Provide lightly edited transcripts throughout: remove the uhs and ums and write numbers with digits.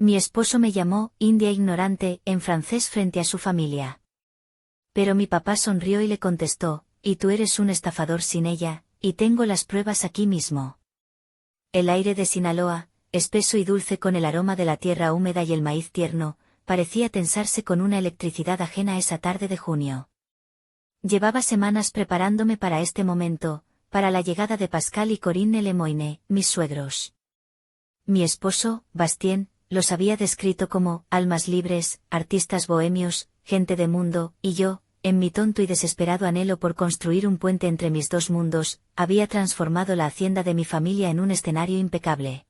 Mi esposo me llamó India ignorante en francés frente a su familia. Pero mi papá sonrió y le contestó, y tú eres un estafador sin ella, y tengo las pruebas aquí mismo. El aire de Sinaloa, espeso y dulce con el aroma de la tierra húmeda y el maíz tierno, parecía tensarse con una electricidad ajena esa tarde de junio. Llevaba semanas preparándome para este momento, para la llegada de Pascal y Corinne Lemoine, mis suegros. Mi esposo, Bastien, los había descrito como almas libres, artistas bohemios, gente de mundo, y yo, en mi tonto y desesperado anhelo por construir un puente entre mis dos mundos, había transformado la hacienda de mi familia en un escenario impecable.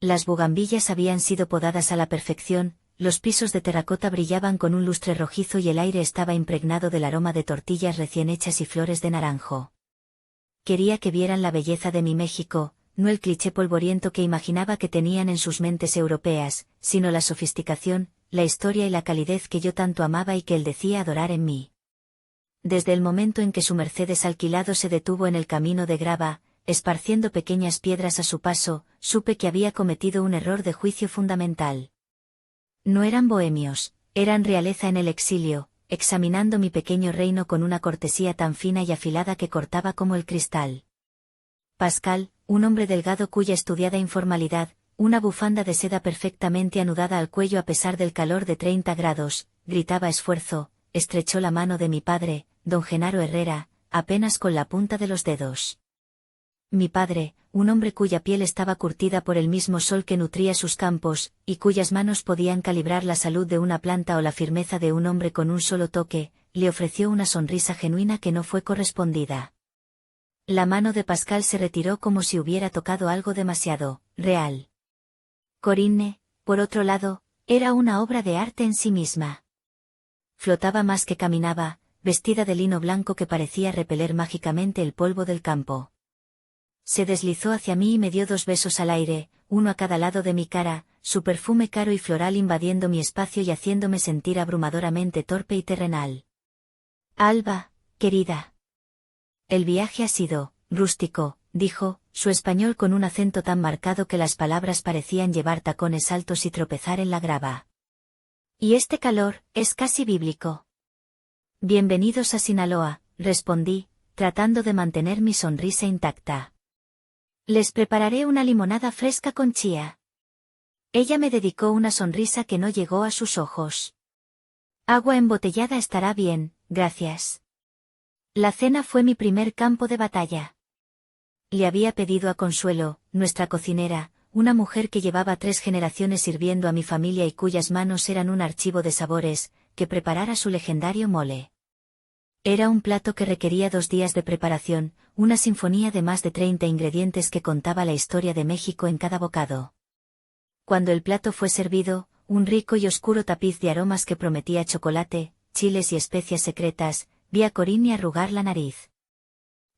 Las bugambillas habían sido podadas a la perfección, los pisos de terracota brillaban con un lustre rojizo y el aire estaba impregnado del aroma de tortillas recién hechas y flores de naranjo. Quería que vieran la belleza de mi México, no el cliché polvoriento que imaginaba que tenían en sus mentes europeas, sino la sofisticación, la historia y la calidez que yo tanto amaba y que él decía adorar en mí. Desde el momento en que su Mercedes alquilado se detuvo en el camino de grava, esparciendo pequeñas piedras a su paso, supe que había cometido un error de juicio fundamental. No eran bohemios, eran realeza en el exilio, examinando mi pequeño reino con una cortesía tan fina y afilada que cortaba como el cristal. Pascal, un hombre delgado cuya estudiada informalidad, una bufanda de seda perfectamente anudada al cuello a pesar del calor de 30 grados, gritaba esfuerzo, estrechó la mano de mi padre, don Genaro Herrera, apenas con la punta de los dedos. Mi padre, un hombre cuya piel estaba curtida por el mismo sol que nutría sus campos, y cuyas manos podían calibrar la salud de una planta o la firmeza de un hombre con un solo toque, le ofreció una sonrisa genuina que no fue correspondida. La mano de Pascal se retiró como si hubiera tocado algo demasiado real. Corinne, por otro lado, era una obra de arte en sí misma. Flotaba más que caminaba, vestida de lino blanco que parecía repeler mágicamente el polvo del campo. Se deslizó hacia mí y me dio 2 besos al aire, uno a cada lado de mi cara, su perfume caro y floral invadiendo mi espacio y haciéndome sentir abrumadoramente torpe y terrenal. Alba, querida. El viaje ha sido rústico, dijo, su español con un acento tan marcado que las palabras parecían llevar tacones altos y tropezar en la grava. Y este calor, es casi bíblico. Bienvenidos a Sinaloa, respondí, tratando de mantener mi sonrisa intacta. Les prepararé una limonada fresca con chía. Ella me dedicó una sonrisa que no llegó a sus ojos. Agua embotellada estará bien, gracias. La cena fue mi primer campo de batalla. Le había pedido a Consuelo, nuestra cocinera, una mujer que llevaba 3 generaciones sirviendo a mi familia y cuyas manos eran un archivo de sabores, que preparara su legendario mole. Era un plato que requería 2 días de preparación, una sinfonía de más de 30 ingredientes que contaba la historia de México en cada bocado. Cuando el plato fue servido, un rico y oscuro tapiz de aromas que prometía chocolate, chiles y especias secretas, vi a Corinne arrugar la nariz.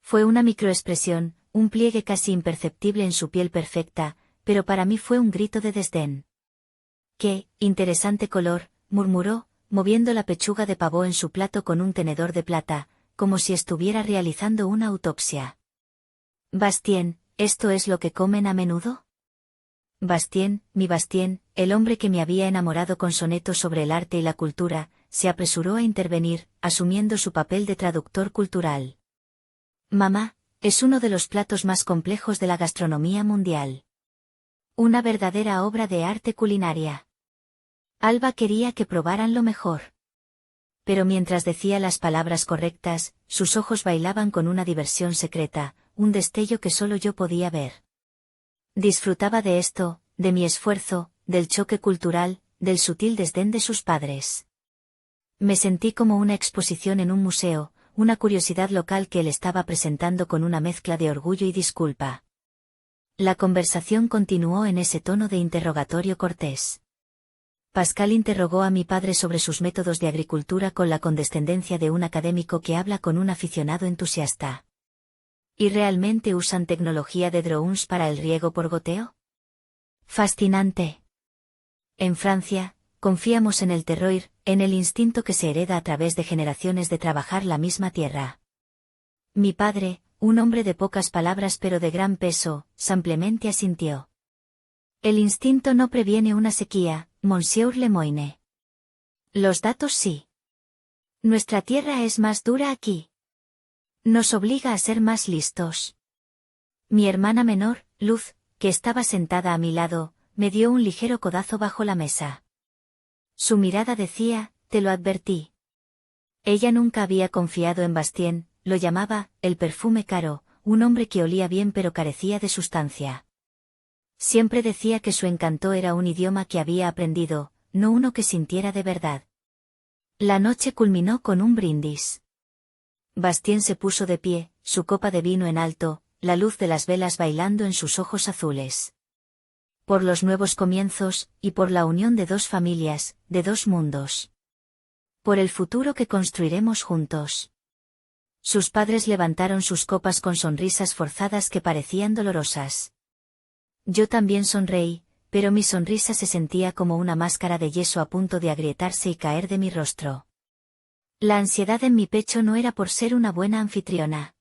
Fue una microexpresión, un pliegue casi imperceptible en su piel perfecta, pero para mí fue un grito de desdén. ¡Qué interesante color!, murmuró, moviendo la pechuga de pavó en su plato con un tenedor de plata, como si estuviera realizando una autopsia. Bastien, ¿esto es lo que comen a menudo? Bastien, mi Bastien, el hombre que me había enamorado con sonetos sobre el arte y la cultura, se apresuró a intervenir, asumiendo su papel de traductor cultural. Mamá, es uno de los platos más complejos de la gastronomía mundial. Una verdadera obra de arte culinaria. Alba quería que probaran lo mejor. Pero mientras decía las palabras correctas, sus ojos bailaban con una diversión secreta, un destello que solo yo podía ver. Disfrutaba de esto, de mi esfuerzo, del choque cultural, del sutil desdén de sus padres. Me sentí como una exposición en un museo, una curiosidad local que él estaba presentando con una mezcla de orgullo y disculpa. La conversación continuó en ese tono de interrogatorio cortés. Pascal interrogó a mi padre sobre sus métodos de agricultura con la condescendencia de un académico que habla con un aficionado entusiasta. ¿Y realmente usan tecnología de drones para el riego por goteo? Fascinante. En Francia, confiamos en el terroir, en el instinto que se hereda a través de generaciones de trabajar la misma tierra. Mi padre, un hombre de pocas palabras pero de gran peso, simplemente asintió. El instinto no previene una sequía, Monsieur Lemoine. Los datos sí. Nuestra tierra es más dura aquí. Nos obliga a ser más listos. Mi hermana menor, Luz, que estaba sentada a mi lado, me dio un ligero codazo bajo la mesa. Su mirada decía, te lo advertí. Ella nunca había confiado en Bastien, lo llamaba, el perfume caro, un hombre que olía bien pero carecía de sustancia. Siempre decía que su encanto era un idioma que había aprendido, no uno que sintiera de verdad. La noche culminó con un brindis. Bastien se puso de pie, su copa de vino en alto, la luz de las velas bailando en sus ojos azules. Por los nuevos comienzos, y por la unión de dos familias, de dos mundos. Por el futuro que construiremos juntos. Sus padres levantaron sus copas con sonrisas forzadas que parecían dolorosas. Yo también sonreí, pero mi sonrisa se sentía como una máscara de yeso a punto de agrietarse y caer de mi rostro. La ansiedad en mi pecho no era por ser una buena anfitriona.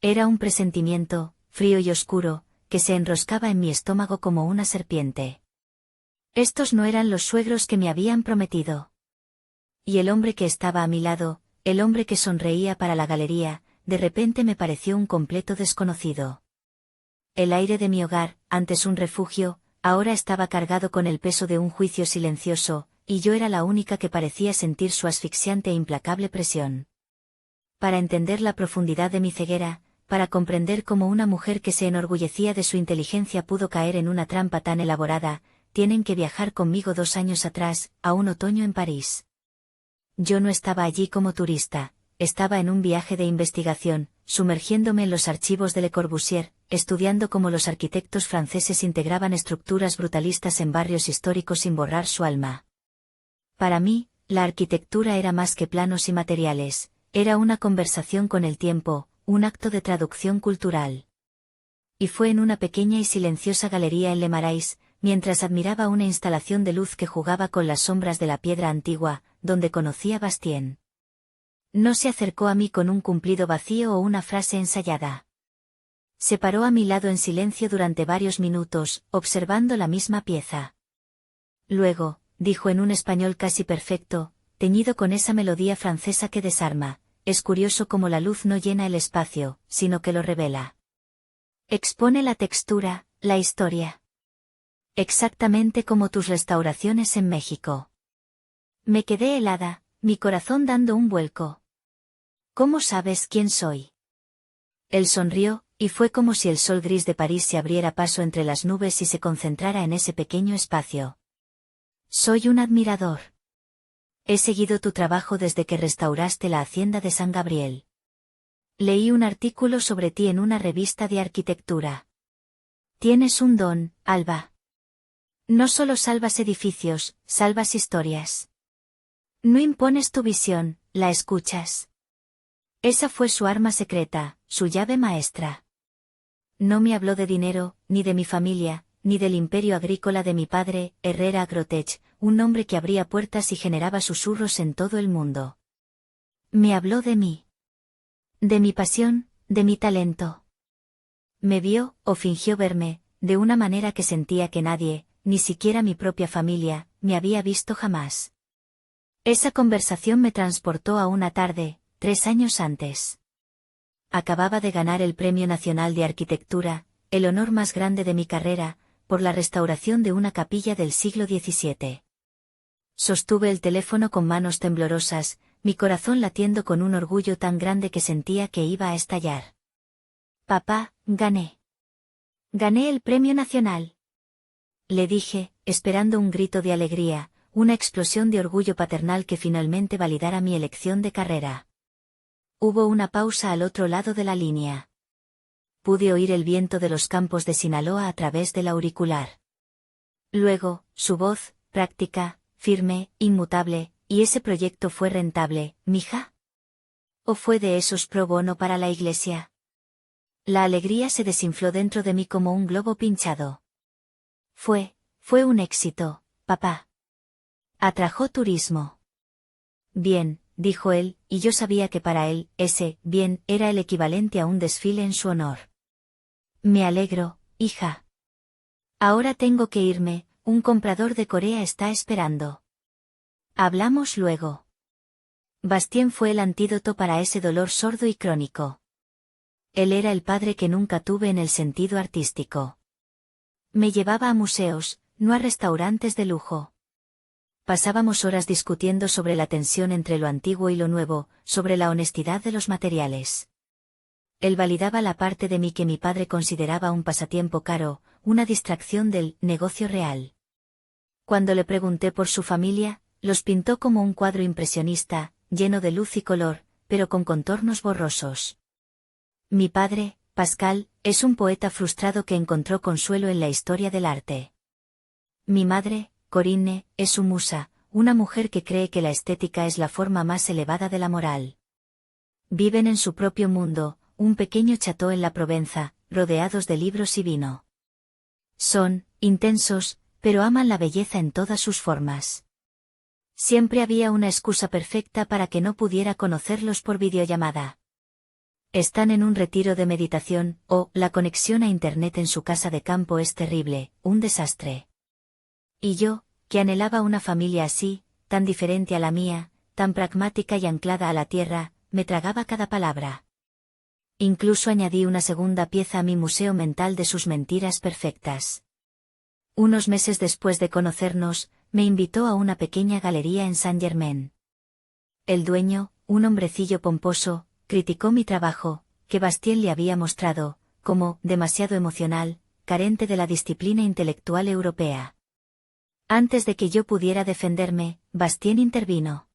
Era un presentimiento, frío y oscuro, que se enroscaba en mi estómago como una serpiente. Estos no eran los suegros que me habían prometido. Y el hombre que estaba a mi lado, el hombre que sonreía para la galería, de repente me pareció un completo desconocido. El aire de mi hogar, antes un refugio, ahora estaba cargado con el peso de un juicio silencioso, y yo era la única que parecía sentir su asfixiante e implacable presión. Para entender la profundidad de mi ceguera, para comprender cómo una mujer que se enorgullecía de su inteligencia pudo caer en una trampa tan elaborada, tienen que viajar conmigo 2 años atrás, a un otoño en París. Yo no estaba allí como turista, estaba en un viaje de investigación, sumergiéndome en los archivos de Le Corbusier, estudiando cómo los arquitectos franceses integraban estructuras brutalistas en barrios históricos sin borrar su alma. Para mí, la arquitectura era más que planos y materiales, era una conversación con el tiempo, un acto de traducción cultural. Y fue en una pequeña y silenciosa galería en Le Marais, mientras admiraba una instalación de luz que jugaba con las sombras de la piedra antigua, donde conocí a Bastien. No se acercó a mí con un cumplido vacío o una frase ensayada. Se paró a mi lado en silencio durante varios minutos, observando la misma pieza. Luego, dijo en un español casi perfecto, teñido con esa melodía francesa que desarma, es curioso cómo la luz no llena el espacio, sino que lo revela. Expone la textura, la historia. Exactamente como tus restauraciones en México. Me quedé helada, mi corazón dando un vuelco. ¿Cómo sabes quién soy? Él sonrió, y fue como si el sol gris de París se abriera paso entre las nubes y se concentrara en ese pequeño espacio. Soy un admirador. He seguido tu trabajo desde que restauraste la hacienda de San Gabriel. Leí un artículo sobre ti en una revista de arquitectura. Tienes un don, Alba. No solo salvas edificios, salvas historias. No impones tu visión, la escuchas. Esa fue su arma secreta, su llave maestra. No me habló de dinero, ni de mi familia, ni del imperio agrícola de mi padre, Herrera Agrotech, un nombre que abría puertas y generaba susurros en todo el mundo. Me habló de mí. De mi pasión, de mi talento. Me vio, o fingió verme, de una manera que sentía que nadie, ni siquiera mi propia familia, me había visto jamás. Esa conversación me transportó a una tarde, 3 años antes. Acababa de ganar el Premio Nacional de Arquitectura, el honor más grande de mi carrera, por la restauración de una capilla del siglo XVII. Sostuve el teléfono con manos temblorosas, mi corazón latiendo con un orgullo tan grande que sentía que iba a estallar. Papá, gané. Gané el Premio Nacional. Le dije, esperando un grito de alegría, una explosión de orgullo paternal que finalmente validara mi elección de carrera. Hubo una pausa al otro lado de la línea. Pude oír el viento de los campos de Sinaloa a través del auricular. Luego, su voz, práctica, firme, inmutable, ¿y ese proyecto fue rentable, mija? ¿O fue de esos pro bono para la iglesia? La alegría se desinfló dentro de mí como un globo pinchado. Fue un éxito, papá. Atrajo turismo. Bien, dijo él, y yo sabía que para él, ese bien era el equivalente a un desfile en su honor. Me alegro, hija. Ahora tengo que irme, un comprador de Corea está esperando. Hablamos luego. Bastien fue el antídoto para ese dolor sordo y crónico. Él era el padre que nunca tuve en el sentido artístico. Me llevaba a museos, no a restaurantes de lujo. Pasábamos horas discutiendo sobre la tensión entre lo antiguo y lo nuevo, sobre la honestidad de los materiales. Él validaba la parte de mí que mi padre consideraba un pasatiempo caro, una distracción del negocio real. Cuando le pregunté por su familia, los pintó como un cuadro impresionista, lleno de luz y color, pero con contornos borrosos. Mi padre, Pascal, es un poeta frustrado que encontró consuelo en la historia del arte. Mi madre, Corinne, es su musa, una mujer que cree que la estética es la forma más elevada de la moral. Viven en su propio mundo, un pequeño chateau en la Provenza, rodeados de libros y vino. Son intensos, pero aman la belleza en todas sus formas. Siempre había una excusa perfecta para que no pudiera conocerlos por videollamada. Están en un retiro de meditación, o la conexión a Internet en su casa de campo es terrible, un desastre. Y yo, que anhelaba una familia así, tan diferente a la mía, tan pragmática y anclada a la tierra, me tragaba cada palabra. Incluso añadí una segunda pieza a mi museo mental de sus mentiras perfectas. Unos meses después de conocernos, me invitó a una pequeña galería en Saint-Germain. El dueño, un hombrecillo pomposo, criticó mi trabajo, que Bastien le había mostrado, como demasiado emocional, carente de la disciplina intelectual europea. Antes de que yo pudiera defenderme, Bastien intervino.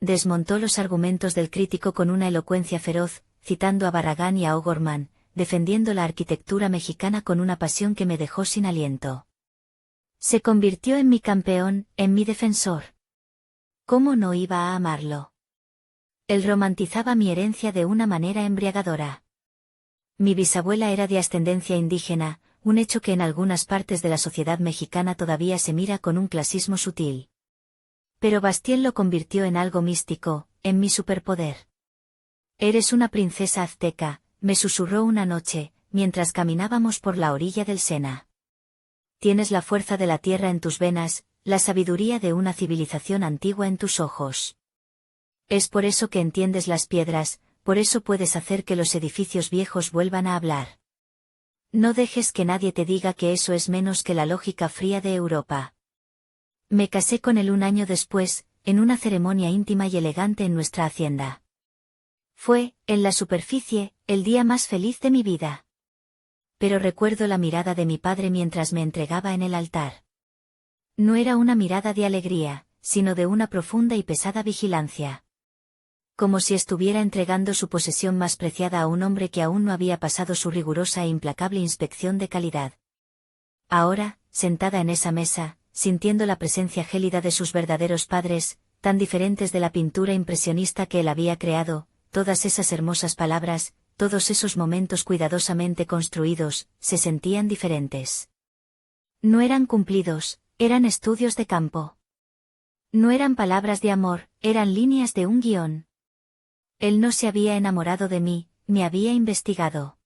Desmontó los argumentos del crítico con una elocuencia feroz, citando a Barragán y a O'Gorman, defendiendo la arquitectura mexicana con una pasión que me dejó sin aliento. Se convirtió en mi campeón, en mi defensor. ¿Cómo no iba a amarlo? Él romantizaba mi herencia de una manera embriagadora. Mi bisabuela era de ascendencia indígena, un hecho que en algunas partes de la sociedad mexicana todavía se mira con un clasismo sutil. Pero Bastien lo convirtió en algo místico, en mi superpoder. Eres una princesa azteca, me susurró una noche, mientras caminábamos por la orilla del Sena. Tienes la fuerza de la tierra en tus venas, la sabiduría de una civilización antigua en tus ojos. Es por eso que entiendes las piedras, por eso puedes hacer que los edificios viejos vuelvan a hablar. No dejes que nadie te diga que eso es menos que la lógica fría de Europa. Me casé con él un año después, en una ceremonia íntima y elegante en nuestra hacienda. Fue, en la superficie, el día más feliz de mi vida. Pero recuerdo la mirada de mi padre mientras me entregaba en el altar. No era una mirada de alegría, sino de una profunda y pesada vigilancia. Como si estuviera entregando su posesión más preciada a un hombre que aún no había pasado su rigurosa e implacable inspección de calidad. Ahora, sentada en esa mesa, sintiendo la presencia gélida de sus verdaderos padres, tan diferentes de la pintura impresionista que él había creado, todas esas hermosas palabras, todos esos momentos cuidadosamente construidos, se sentían diferentes. No eran cumplidos, eran estudios de campo. No eran palabras de amor, eran líneas de un guión. Él no se había enamorado de mí, me había investigado.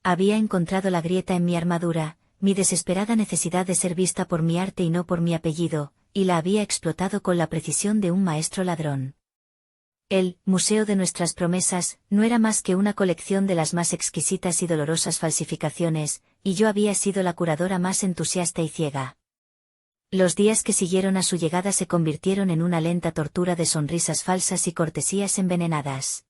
Había encontrado la grieta en mi armadura, mi desesperada necesidad de ser vista por mi arte y no por mi apellido, y la había explotado con la precisión de un maestro ladrón. El Museo de Nuestras Promesas no era más que una colección de las más exquisitas y dolorosas falsificaciones, y yo había sido la curadora más entusiasta y ciega. Los días que siguieron a su llegada se convirtieron en una lenta tortura de sonrisas falsas y cortesías envenenadas.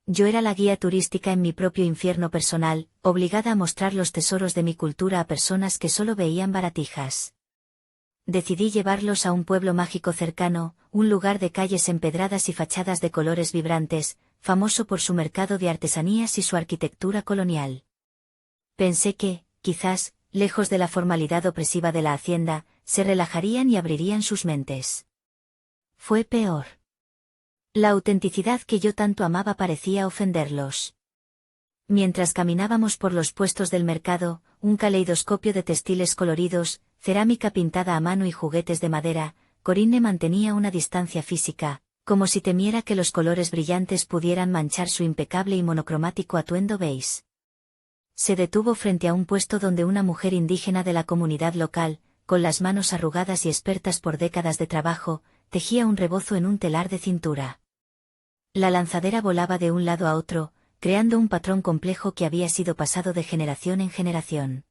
Yo era la guía turística en mi propio infierno personal, obligada a mostrar los tesoros de mi cultura a personas que solo veían baratijas. Decidí llevarlos a un pueblo mágico cercano, un lugar de calles empedradas y fachadas de colores vibrantes, famoso por su mercado de artesanías y su arquitectura colonial. Pensé que, quizás, lejos de la formalidad opresiva de la hacienda, se relajarían y abrirían sus mentes. Fue peor. La autenticidad que yo tanto amaba parecía ofenderlos. Mientras caminábamos por los puestos del mercado, un caleidoscopio de textiles coloridos, cerámica pintada a mano y juguetes de madera, Corinne mantenía una distancia física, como si temiera que los colores brillantes pudieran manchar su impecable y monocromático atuendo beige. Se detuvo frente a un puesto donde una mujer indígena de la comunidad local, con las manos arrugadas y expertas por décadas de trabajo, tejía un rebozo en un telar de cintura. La lanzadera volaba de un lado a otro, creando un patrón complejo que había sido pasado de generación en generación.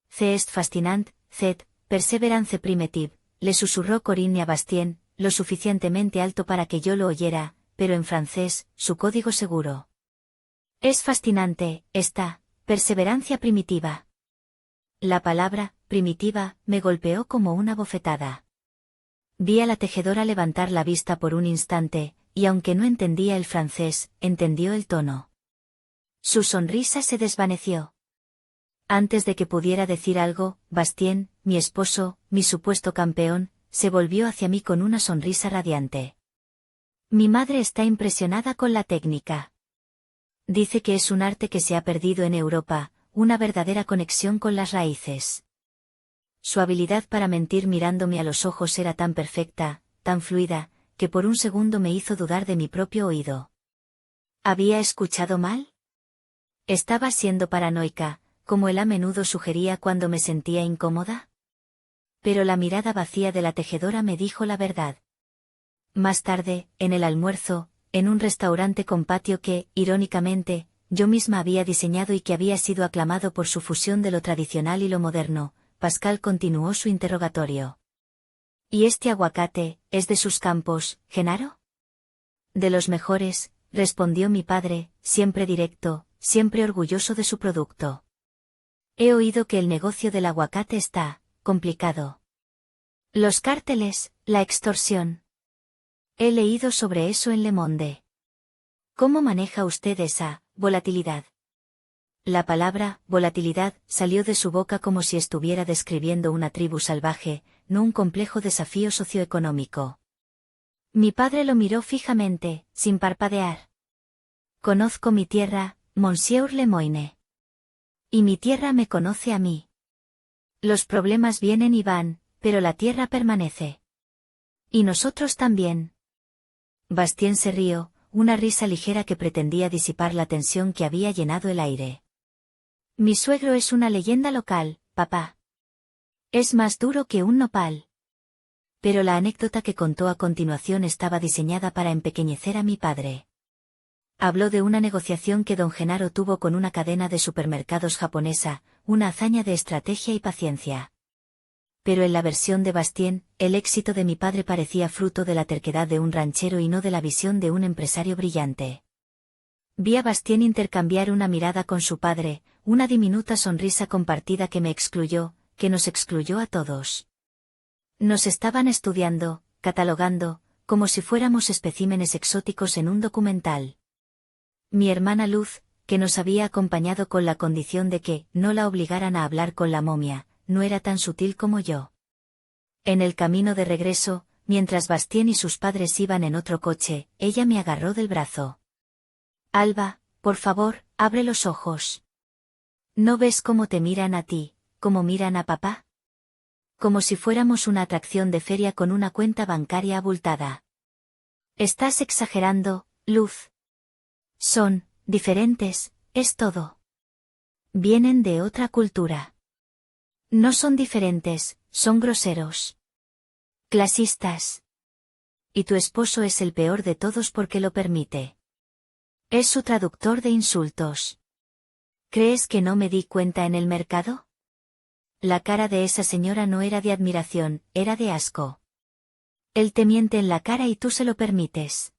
«C'est fascinant, c'est perseverance primitive», le susurró Corinne a Bastien, lo suficientemente alto para que yo lo oyera, pero en francés, su código seguro. «Es fascinante, esta perseverancia primitiva». La palabra, primitiva, me golpeó como una bofetada. Vi a la tejedora levantar la vista por un instante, y aunque no entendía el francés, entendió el tono. Su sonrisa se desvaneció. Antes de que pudiera decir algo, Bastien, mi esposo, mi supuesto campeón, se volvió hacia mí con una sonrisa radiante. Mi madre está impresionada con la técnica. Dice que es un arte que se ha perdido en Europa, una verdadera conexión con las raíces. Su habilidad para mentir mirándome a los ojos era tan perfecta, tan fluida, que por un segundo me hizo dudar de mi propio oído. ¿Había escuchado mal? ¿Estaba siendo paranoica, como él a menudo sugería cuando me sentía incómoda? Pero la mirada vacía de la tejedora me dijo la verdad. Más tarde, en el almuerzo, en un restaurante con patio que, irónicamente, yo misma había diseñado y que había sido aclamado por su fusión de lo tradicional y lo moderno, Pascal continuó su interrogatorio. ¿Y este aguacate, es de sus campos, Genaro? De los mejores, respondió mi padre, siempre directo, siempre orgulloso de su producto. He oído que el negocio del aguacate está complicado. Los cárteles, la extorsión. He leído sobre eso en Le Monde. ¿Cómo maneja usted esa volatilidad? La palabra volatilidad salió de su boca como si estuviera describiendo una tribu salvaje, no un complejo desafío socioeconómico. Mi padre lo miró fijamente, sin parpadear. Conozco mi tierra, Monsieur Lemoine. Y mi tierra me conoce a mí. Los problemas vienen y van, pero la tierra permanece. Y nosotros también. Bastien se rió, una risa ligera que pretendía disipar la tensión que había llenado el aire. Mi suegro es una leyenda local, papá. Es más duro que un nopal. Pero la anécdota que contó a continuación estaba diseñada para empequeñecer a mi padre. Habló de una negociación que don Genaro tuvo con una cadena de supermercados japonesa, una hazaña de estrategia y paciencia. Pero en la versión de Bastien, el éxito de mi padre parecía fruto de la terquedad de un ranchero y no de la visión de un empresario brillante. Vi a Bastien intercambiar una mirada con su padre, una diminuta sonrisa compartida que me excluyó, que nos excluyó a todos. Nos estaban estudiando, catalogando, como si fuéramos especímenes exóticos en un documental. Mi hermana Luz, que nos había acompañado con la condición de que no la obligaran a hablar con la momia, no era tan sutil como yo. En el camino de regreso, mientras Bastien y sus padres iban en otro coche, ella me agarró del brazo. Alba, por favor, abre los ojos. ¿No ves cómo te miran a ti, cómo miran a papá? Como si fuéramos una atracción de feria con una cuenta bancaria abultada. Estás exagerando, Luz. Son diferentes, es todo. Vienen de otra cultura. No son diferentes, son groseros. Clasistas. Y tu esposo es el peor de todos porque lo permite. Es su traductor de insultos. ¿Crees que no me di cuenta en el mercado? La cara de esa señora no era de admiración, era de asco. Él te miente en la cara y tú se lo permites.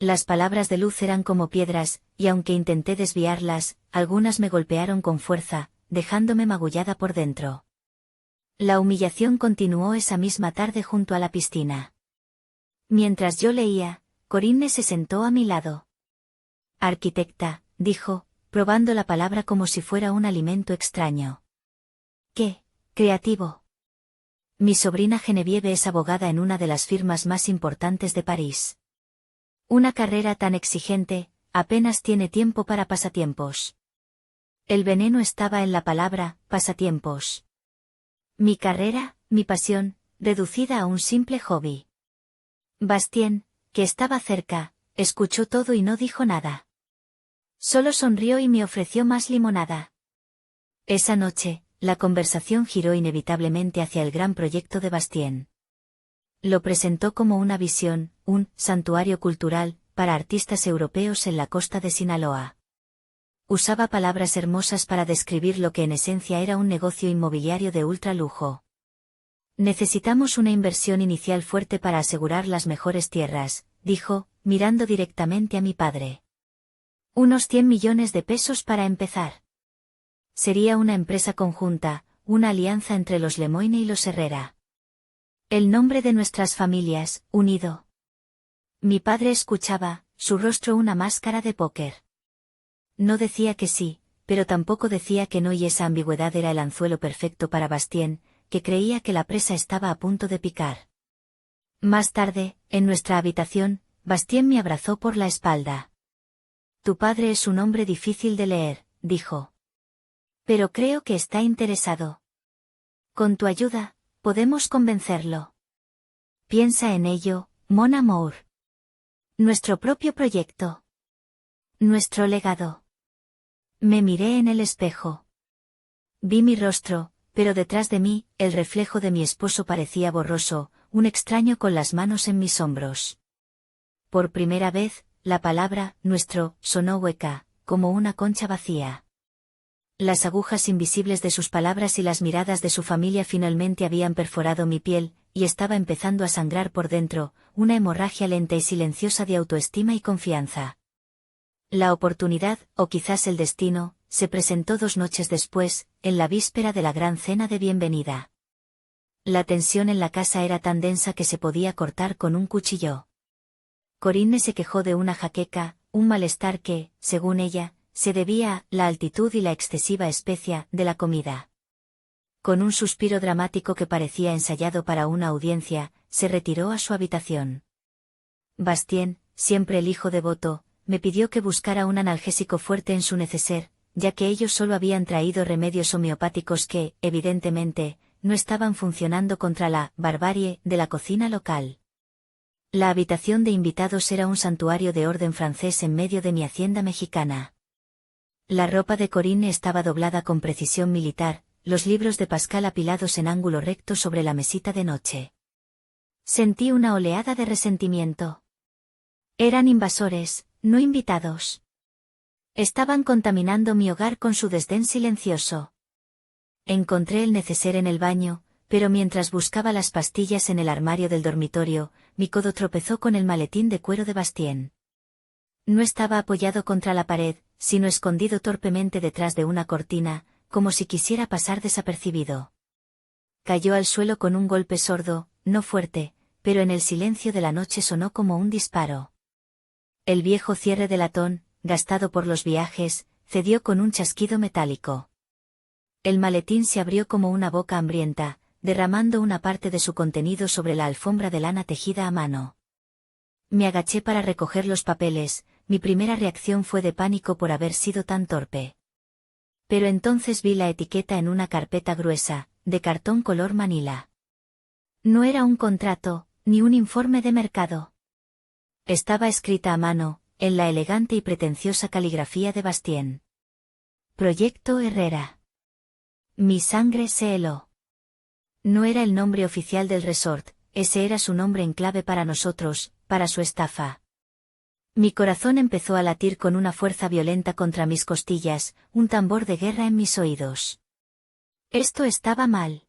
Las palabras de Luz eran como piedras, y aunque intenté desviarlas, algunas me golpearon con fuerza, dejándome magullada por dentro. La humillación continuó esa misma tarde junto a la piscina. Mientras yo leía, Corinne se sentó a mi lado. Arquitecta, dijo, probando la palabra como si fuera un alimento extraño. ¡Qué creativo! Mi sobrina Genevieve es abogada en una de las firmas más importantes de París. Una carrera tan exigente, apenas tiene tiempo para pasatiempos. El veneno estaba en la palabra, pasatiempos. Mi carrera, mi pasión, reducida a un simple hobby. Bastien, que estaba cerca, escuchó todo y no dijo nada. Solo sonrió y me ofreció más limonada. Esa noche, la conversación giró inevitablemente hacia el gran proyecto de Bastien. Lo presentó como una visión, un santuario cultural, para artistas europeos en la costa de Sinaloa. Usaba palabras hermosas para describir lo que en esencia era un negocio inmobiliario de ultralujo. Necesitamos una inversión inicial fuerte para asegurar las mejores tierras, dijo, mirando directamente a mi padre. Unos 100 millones de pesos para empezar. Sería una empresa conjunta, una alianza entre los Lemoine y los Herrera. El nombre de nuestras familias, unido. Mi padre escuchaba, su rostro una máscara de póker. No decía que sí, pero tampoco decía que no, y esa ambigüedad era el anzuelo perfecto para Bastien, que creía que la presa estaba a punto de picar. Más tarde, en nuestra habitación, Bastien me abrazó por la espalda. Tu padre es un hombre difícil de leer, dijo. Pero creo que está interesado. Con tu ayuda, podemos convencerlo. Piensa en ello, mon amour. Nuestro propio proyecto. Nuestro legado. Me miré en el espejo. Vi mi rostro, pero detrás de mí, el reflejo de mi esposo parecía borroso, un extraño con las manos en mis hombros. Por primera vez, la palabra, nuestro, sonó hueca, como una concha vacía. Las agujas invisibles de sus palabras y las miradas de su familia finalmente habían perforado mi piel, y estaba empezando a sangrar por dentro, una hemorragia lenta y silenciosa de autoestima y confianza. La oportunidad, o quizás el destino, se presentó 2 noches después, en la víspera de la gran cena de bienvenida. La tensión en la casa era tan densa que se podía cortar con un cuchillo. Corinne se quejó de una jaqueca, un malestar que, según ella, se debía a la altitud y la excesiva especia de la comida. Con un suspiro dramático que parecía ensayado para una audiencia, se retiró a su habitación. Bastien, siempre el hijo devoto, me pidió que buscara un analgésico fuerte en su neceser, ya que ellos solo habían traído remedios homeopáticos que, evidentemente, no estaban funcionando contra la barbarie de la cocina local. La habitación de invitados era un santuario de orden francés en medio de mi hacienda mexicana. La ropa de Corinne estaba doblada con precisión militar, los libros de Pascal apilados en ángulo recto sobre la mesita de noche. Sentí una oleada de resentimiento. Eran invasores, no invitados. Estaban contaminando mi hogar con su desdén silencioso. Encontré el neceser en el baño, pero mientras buscaba las pastillas en el armario del dormitorio, mi codo tropezó con el maletín de cuero de Bastien. No estaba apoyado contra la pared, sino escondido torpemente detrás de una cortina, como si quisiera pasar desapercibido. Cayó al suelo con un golpe sordo, no fuerte, pero en el silencio de la noche sonó como un disparo. El viejo cierre de latón, gastado por los viajes, cedió con un chasquido metálico. El maletín se abrió como una boca hambrienta, derramando una parte de su contenido sobre la alfombra de lana tejida a mano. Me agaché para recoger los papeles, mi primera reacción fue de pánico por haber sido tan torpe. Pero entonces vi la etiqueta en una carpeta gruesa, de cartón color manila. No era un contrato, ni un informe de mercado. Estaba escrita a mano, en la elegante y pretenciosa caligrafía de Bastien. Proyecto Herrera. Mi sangre se heló. No era el nombre oficial del resort, ese era su nombre en clave para nosotros, para su estafa. Mi corazón empezó a latir con una fuerza violenta contra mis costillas, un tambor de guerra en mis oídos. Esto estaba mal.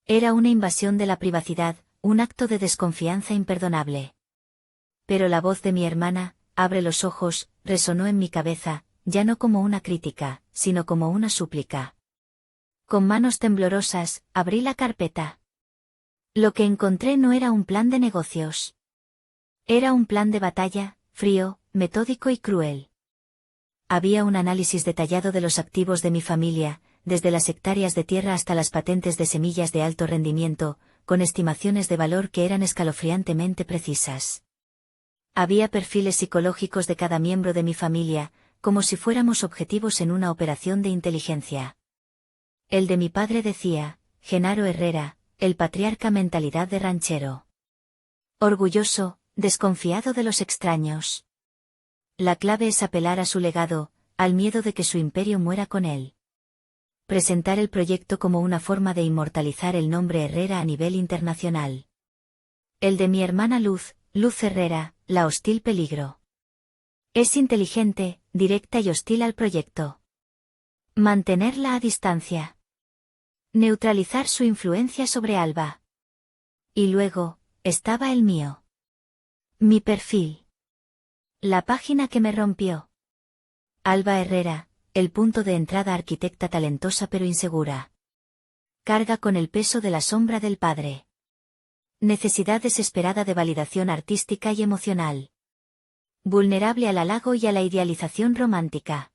Era una invasión de la privacidad, un acto de desconfianza imperdonable. Pero la voz de mi hermana, abre los ojos, resonó en mi cabeza, ya no como una crítica, sino como una súplica. Con manos temblorosas, abrí la carpeta. Lo que encontré no era un plan de negocios. Era un plan de batalla, frío, metódico y cruel. Había un análisis detallado de los activos de mi familia, desde las hectáreas de tierra hasta las patentes de semillas de alto rendimiento, con estimaciones de valor que eran escalofriantemente precisas. Había perfiles psicológicos de cada miembro de mi familia, como si fuéramos objetivos en una operación de inteligencia. El de mi padre decía, Genaro Herrera, el patriarca mentalidad de ranchero. Orgulloso, desconfiado de los extraños. La clave es apelar a su legado, al miedo de que su imperio muera con él. Presentar el proyecto como una forma de inmortalizar el nombre Herrera a nivel internacional. El de mi hermana Luz, Luz Herrera, la hostil peligro. Es inteligente, directa y hostil al proyecto. Mantenerla a distancia. Neutralizar su influencia sobre Alba. Y luego, estaba el mío. Mi perfil. La página que me rompió. Alba Herrera, el punto de entrada, arquitecta talentosa pero insegura. Carga con el peso de la sombra del padre. Necesidad desesperada de validación artística y emocional. Vulnerable al halago y a la idealización romántica.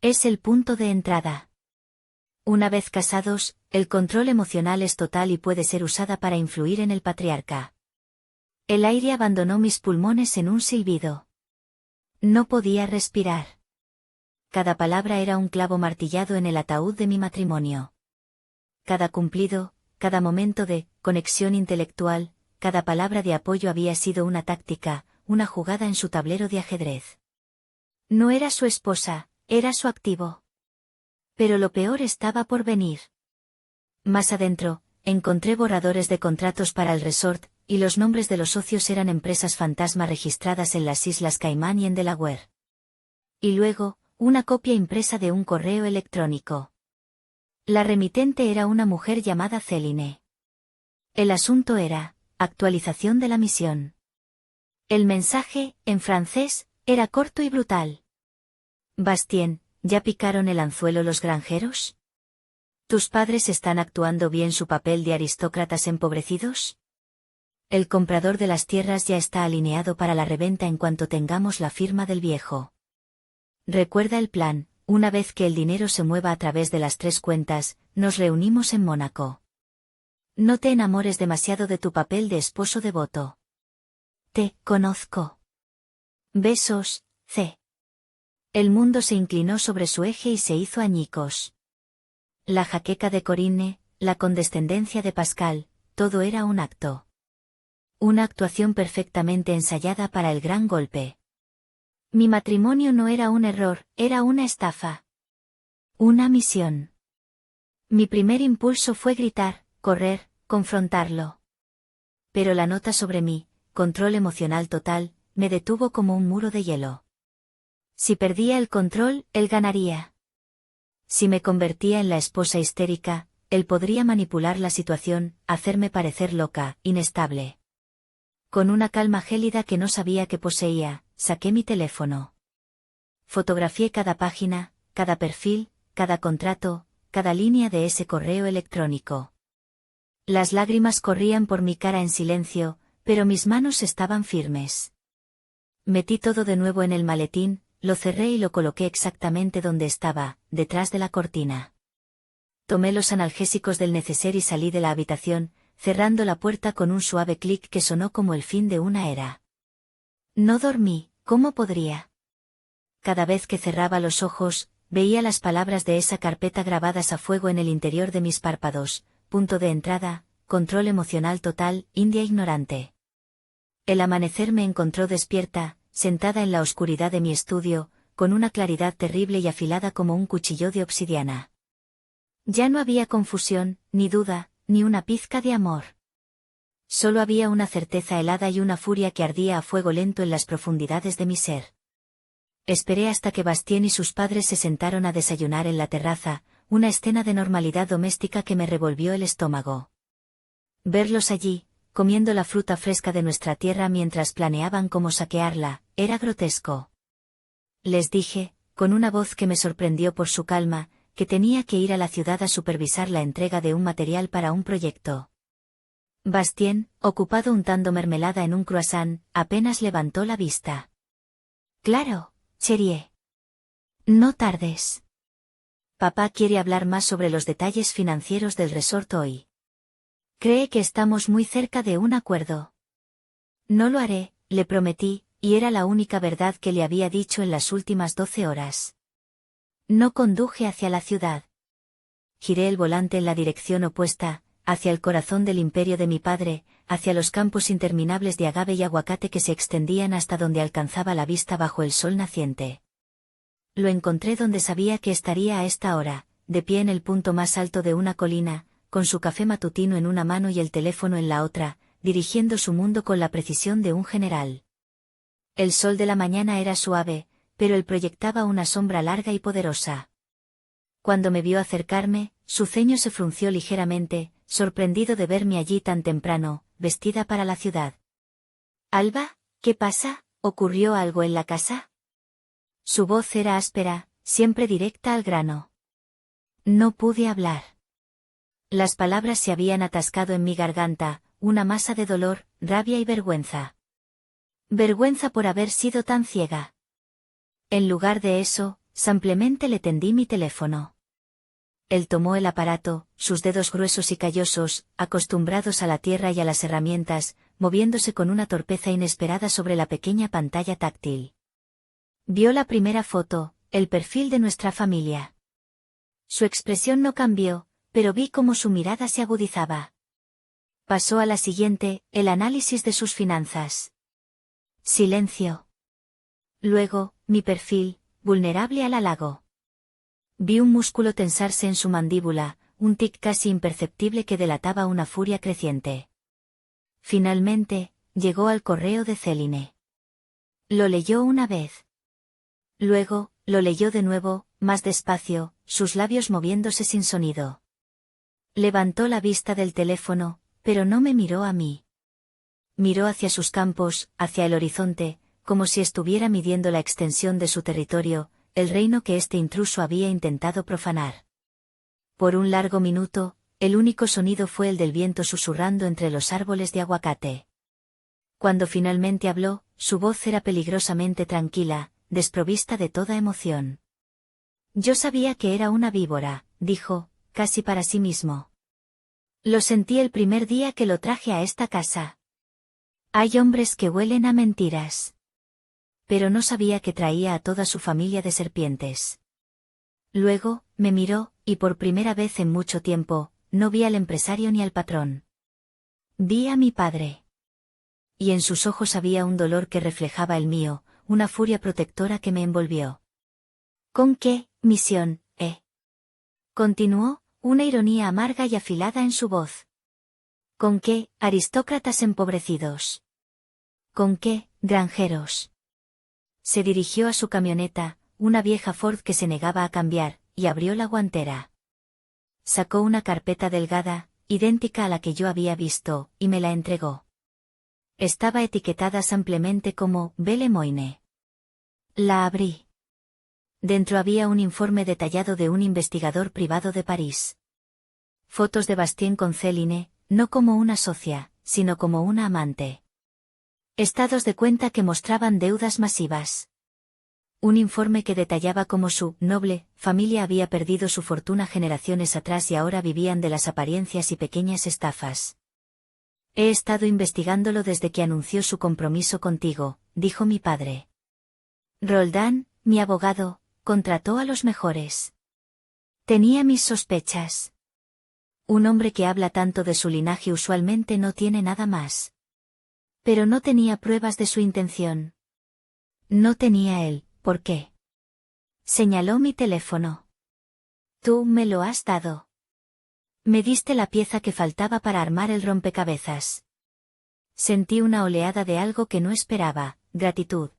Es el punto de entrada. Una vez casados, el control emocional es total y puede ser usada para influir en el patriarca. El aire abandonó mis pulmones en un silbido. No podía respirar. Cada palabra era un clavo martillado en el ataúd de mi matrimonio. Cada cumplido, cada momento de conexión intelectual, cada palabra de apoyo había sido una táctica, una jugada en su tablero de ajedrez. No era su esposa, era su activo. Pero lo peor estaba por venir. Más adentro, encontré borradores de contratos para el resort, y los nombres de los socios eran empresas fantasma registradas en las Islas Caimán y en Delaware. Y luego, una copia impresa de un correo electrónico. La remitente era una mujer llamada Céline. El asunto era, actualización de la misión. El mensaje, en francés, era corto y brutal. Bastien, ¿ya picaron el anzuelo los granjeros? ¿Tus padres están actuando bien su papel de aristócratas empobrecidos? El comprador de las tierras ya está alineado para la reventa en cuanto tengamos la firma del viejo. Recuerda el plan, una vez que el dinero se mueva a través de las 3 cuentas, nos reunimos en Mónaco. No te enamores demasiado de tu papel de esposo devoto. Te conozco. Besos, C. El mundo se inclinó sobre su eje y se hizo añicos. La jaqueca de Corinne, la condescendencia de Pascal, todo era un acto. Una actuación perfectamente ensayada para el gran golpe. Mi matrimonio no era un error, era una estafa. Una misión. Mi primer impulso fue gritar, correr, confrontarlo. Pero la nota sobre mí, control emocional total, me detuvo como un muro de hielo. Si perdía el control, él ganaría. Si me convertía en la esposa histérica, él podría manipular la situación, hacerme parecer loca, inestable. Con una calma gélida que no sabía que poseía, saqué mi teléfono. Fotografié cada página, cada perfil, cada contrato, cada línea de ese correo electrónico. Las lágrimas corrían por mi cara en silencio, pero mis manos estaban firmes. Metí todo de nuevo en el maletín, lo cerré y lo coloqué exactamente donde estaba, detrás de la cortina. Tomé los analgésicos del neceser y salí de la habitación, cerrando la puerta con un suave clic que sonó como el fin de una era. No dormí, ¿cómo podría? Cada vez que cerraba los ojos, veía las palabras de esa carpeta grabadas a fuego en el interior de mis párpados: punto de entrada, control emocional total, India ignorante. El amanecer me encontró despierta, sentada en la oscuridad de mi estudio, con una claridad terrible y afilada como un cuchillo de obsidiana. Ya no había confusión, ni duda, ni una pizca de amor. Solo había una certeza helada y una furia que ardía a fuego lento en las profundidades de mi ser. Esperé hasta que Bastien y sus padres se sentaron a desayunar en la terraza, una escena de normalidad doméstica que me revolvió el estómago. Verlos allí, comiendo la fruta fresca de nuestra tierra mientras planeaban cómo saquearla, era grotesco. Les dije, con una voz que me sorprendió por su calma, que tenía que ir a la ciudad a supervisar la entrega de un material para un proyecto. Bastien, ocupado untando mermelada en un croissant, apenas levantó la vista. Claro, Cherie. No tardes. Papá quiere hablar más sobre los detalles financieros del resort hoy. Cree que estamos muy cerca de un acuerdo. No lo haré, le prometí, y era la única verdad que le había dicho en las últimas 12 horas. No conduje hacia la ciudad. Giré el volante en la dirección opuesta, hacia el corazón del imperio de mi padre, hacia los campos interminables de agave y aguacate que se extendían hasta donde alcanzaba la vista bajo el sol naciente. Lo encontré donde sabía que estaría a esta hora, de pie en el punto más alto de una colina, con su café matutino en una mano y el teléfono en la otra, dirigiendo su mundo con la precisión de un general. El sol de la mañana era suave, pero él proyectaba una sombra larga y poderosa. Cuando me vio acercarme, su ceño se frunció ligeramente, sorprendido de verme allí tan temprano, vestida para la ciudad. «Alba, ¿qué pasa? ¿Ocurrió algo en la casa?» Su voz era áspera, siempre directa al grano. No pude hablar. Las palabras se habían atascado en mi garganta, una masa de dolor, rabia y vergüenza. Vergüenza por haber sido tan ciega. En lugar de eso, simplemente le tendí mi teléfono. Él tomó el aparato, sus dedos gruesos y callosos, acostumbrados a la tierra y a las herramientas, moviéndose con una torpeza inesperada sobre la pequeña pantalla táctil. Vio la primera foto, el perfil de nuestra familia. Su expresión no cambió, pero vi cómo su mirada se agudizaba. Pasó a la siguiente, el análisis de sus finanzas. Silencio. Luego, mi perfil, vulnerable al halago. Vi un músculo tensarse en su mandíbula, un tic casi imperceptible que delataba una furia creciente. Finalmente, llegó al correo de Céline. Lo leyó una vez. Luego, lo leyó de nuevo, más despacio, sus labios moviéndose sin sonido. Levantó la vista del teléfono, pero no me miró a mí. Miró hacia sus campos, hacia el horizonte, como si estuviera midiendo la extensión de su territorio, el reino que este intruso había intentado profanar. Por un largo minuto, el único sonido fue el del viento susurrando entre los árboles de aguacate. Cuando finalmente habló, su voz era peligrosamente tranquila, desprovista de toda emoción. Yo sabía que era una víbora, dijo, casi para sí mismo. Lo sentí el primer día que lo traje a esta casa. Hay hombres que huelen a mentiras. Pero no sabía que traía a toda su familia de serpientes. Luego, me miró, y por primera vez en mucho tiempo, no vi al empresario ni al patrón. Vi a mi padre. Y en sus ojos había un dolor que reflejaba el mío, una furia protectora que me envolvió. ¿Con qué misión, continuó, una ironía amarga y afilada en su voz. ¿Con qué aristócratas empobrecidos? ¿Con qué granjeros? Se dirigió a su camioneta, una vieja Ford que se negaba a cambiar, y abrió la guantera. Sacó una carpeta delgada, idéntica a la que yo había visto, y me la entregó. Estaba etiquetada simplemente como Belle Moine. La abrí. Dentro había un informe detallado de un investigador privado de París. Fotos de Bastien con Céline, no como una socia, sino como una amante. Estados de cuenta que mostraban deudas masivas. Un informe que detallaba cómo su noble familia había perdido su fortuna generaciones atrás y ahora vivían de las apariencias y pequeñas estafas. He estado investigándolo desde que anunció su compromiso contigo, dijo mi padre. Roldán, mi abogado, contrató a los mejores. Tenía mis sospechas. Un hombre que habla tanto de su linaje usualmente no tiene nada más. Pero no tenía pruebas de su intención. No tenía él, ¿por qué? Señaló mi teléfono. Tú me lo has dado. Me diste la pieza que faltaba para armar el rompecabezas. Sentí una oleada de algo que no esperaba, gratitud.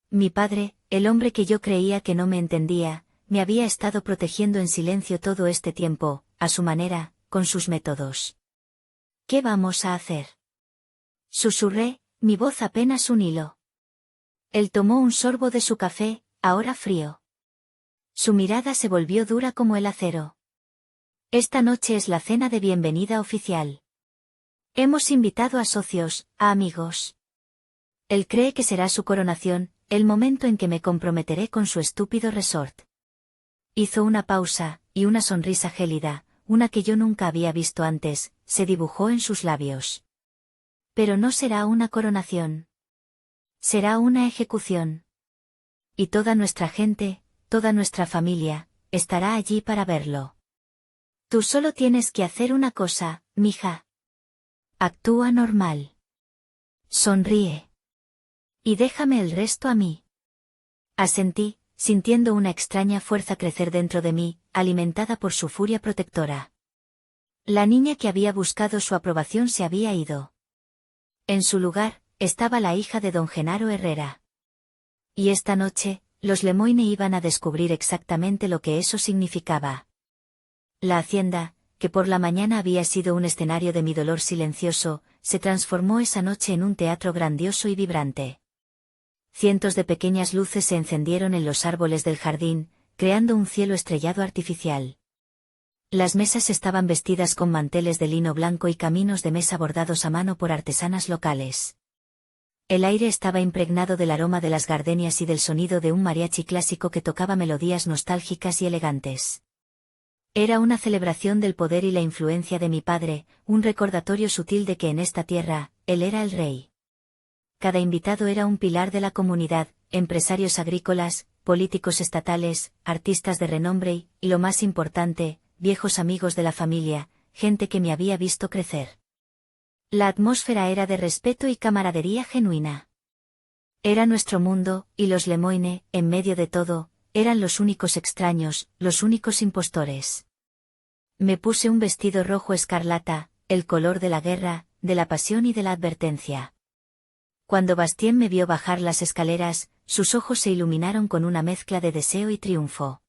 Mi padre, el hombre que yo creía que no me entendía, me había estado protegiendo en silencio todo este tiempo, a su manera, con sus métodos. ¿Qué vamos a hacer? Susurré, mi voz apenas un hilo. Él tomó un sorbo de su café, ahora frío. Su mirada se volvió dura como el acero. Esta noche es la cena de bienvenida oficial. Hemos invitado a socios, a amigos. Él cree que será su coronación, el momento en que me comprometeré con su estúpido resort. Hizo una pausa, y una sonrisa gélida, una que yo nunca había visto antes, se dibujó en sus labios. Pero no será una coronación. Será una ejecución. Y toda nuestra gente, toda nuestra familia, estará allí para verlo. Tú solo tienes que hacer una cosa, mija. Actúa normal. Sonríe. Y déjame el resto a mí. Asentí, sintiendo una extraña fuerza crecer dentro de mí, alimentada por su furia protectora. La niña que había buscado su aprobación se había ido. En su lugar, estaba la hija de don Genaro Herrera. Y esta noche, los Lemoine iban a descubrir exactamente lo que eso significaba. La hacienda, que por la mañana había sido un escenario de mi dolor silencioso, se transformó esa noche en un teatro grandioso y vibrante. Cientos de pequeñas luces se encendieron en los árboles del jardín, creando un cielo estrellado artificial. Las mesas estaban vestidas con manteles de lino blanco y caminos de mesa bordados a mano por artesanas locales. El aire estaba impregnado del aroma de las gardenias y del sonido de un mariachi clásico que tocaba melodías nostálgicas y elegantes. Era una celebración del poder y la influencia de mi padre, un recordatorio sutil de que en esta tierra, él era el rey. Cada invitado era un pilar de la comunidad, empresarios agrícolas, políticos estatales, artistas de renombre y, lo más importante, viejos amigos de la familia, gente que me había visto crecer. La atmósfera era de respeto y camaradería genuina. Era nuestro mundo, y los Lemoine, en medio de todo, eran los únicos extraños, los únicos impostores. Me puse un vestido rojo escarlata, el color de la guerra, de la pasión y de la advertencia. Cuando Bastien me vio bajar las escaleras, sus ojos se iluminaron con una mezcla de deseo y triunfo.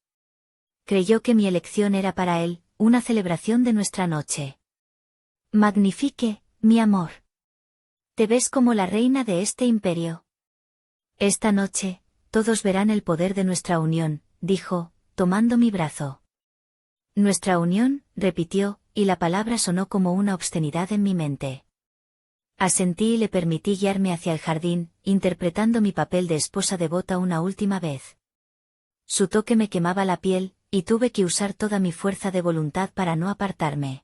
Creyó que mi elección era para él, una celebración de nuestra noche. Magnifique, mi amor. Te ves como la reina de este imperio. Esta noche, todos verán el poder de nuestra unión, dijo, tomando mi brazo. Nuestra unión, repitió, y la palabra sonó como una obscenidad en mi mente. Asentí y le permití guiarme hacia el jardín, interpretando mi papel de esposa devota una última vez. Su toque me quemaba la piel, y tuve que usar toda mi fuerza de voluntad para no apartarme.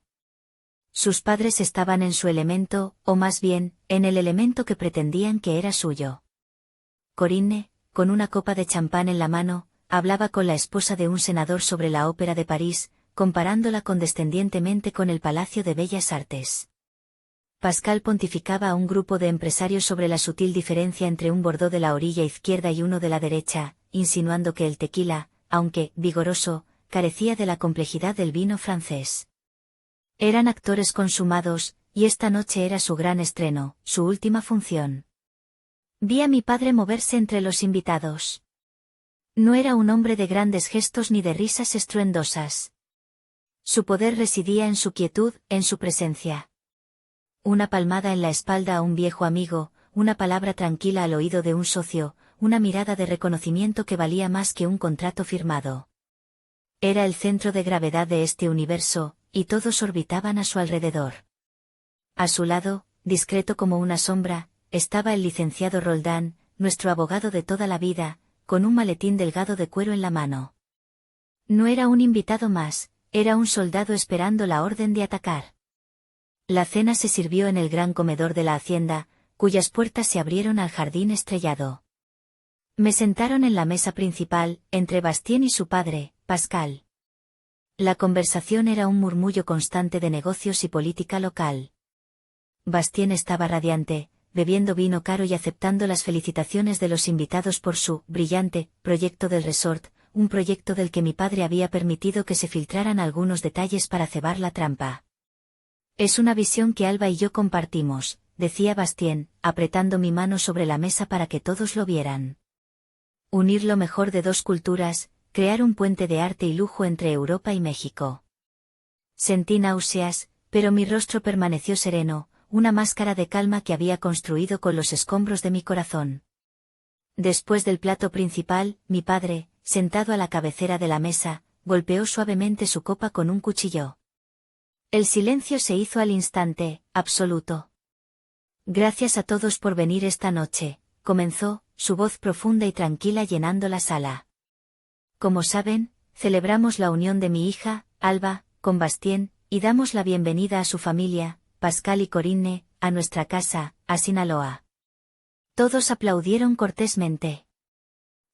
Sus padres estaban en su elemento, o más bien, en el elemento que pretendían que era suyo. Corinne, con una copa de champán en la mano, hablaba con la esposa de un senador sobre la ópera de París, comparándola condescendientemente con el Palacio de Bellas Artes. Pascal pontificaba a un grupo de empresarios sobre la sutil diferencia entre un Bordeaux de la orilla izquierda y uno de la derecha, insinuando que el tequila, aunque vigoroso, carecía de la complejidad del vino francés. Eran actores consumados, y esta noche era su gran estreno, su última función. Vi a mi padre moverse entre los invitados. No era un hombre de grandes gestos ni de risas estruendosas. Su poder residía en su quietud, en su presencia. Una palmada en la espalda a un viejo amigo, una palabra tranquila al oído de un socio, una mirada de reconocimiento que valía más que un contrato firmado. Era el centro de gravedad de este universo, y todos orbitaban a su alrededor. A su lado, discreto como una sombra, estaba el licenciado Roldán, nuestro abogado de toda la vida, con un maletín delgado de cuero en la mano. No era un invitado más, era un soldado esperando la orden de atacar. La cena se sirvió en el gran comedor de la hacienda, cuyas puertas se abrieron al jardín estrellado. Me sentaron en la mesa principal, entre Bastien y su padre, Pascal. La conversación era un murmullo constante de negocios y política local. Bastien estaba radiante, bebiendo vino caro y aceptando las felicitaciones de los invitados por su brillante proyecto del resort, un proyecto del que mi padre había permitido que se filtraran algunos detalles para cebar la trampa. Es una visión que Alba y yo compartimos, decía Bastien, apretando mi mano sobre la mesa para que todos lo vieran. Unir lo mejor de dos culturas, crear un puente de arte y lujo entre Europa y México. Sentí náuseas, pero mi rostro permaneció sereno, una máscara de calma que había construido con los escombros de mi corazón. Después del plato principal, mi padre, sentado a la cabecera de la mesa, golpeó suavemente su copa con un cuchillo. El silencio se hizo al instante, absoluto. Gracias a todos por venir esta noche, comenzó, su voz profunda y tranquila llenando la sala. Como saben, celebramos la unión de mi hija, Alba, con Bastien, y damos la bienvenida a su familia, Pascal y Corinne, a nuestra casa, a Sinaloa. Todos aplaudieron cortésmente.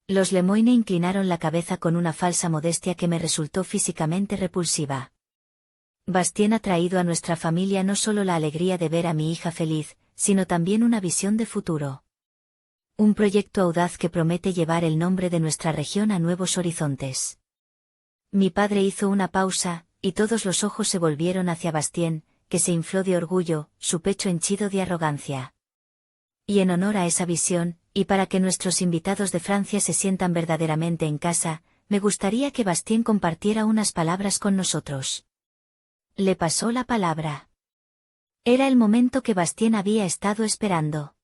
Los Lemoine inclinaron la cabeza con una falsa modestia que me resultó físicamente repulsiva. Bastien ha traído a nuestra familia no solo la alegría de ver a mi hija feliz, sino también una visión de futuro. Un proyecto audaz que promete llevar el nombre de nuestra región a nuevos horizontes. Mi padre hizo una pausa, y todos los ojos se volvieron hacia Bastien, que se infló de orgullo, su pecho henchido de arrogancia. Y en honor a esa visión, y para que nuestros invitados de Francia se sientan verdaderamente en casa, me gustaría que Bastien compartiera unas palabras con nosotros. Le pasó la palabra. Era el momento que Bastien había estado esperando.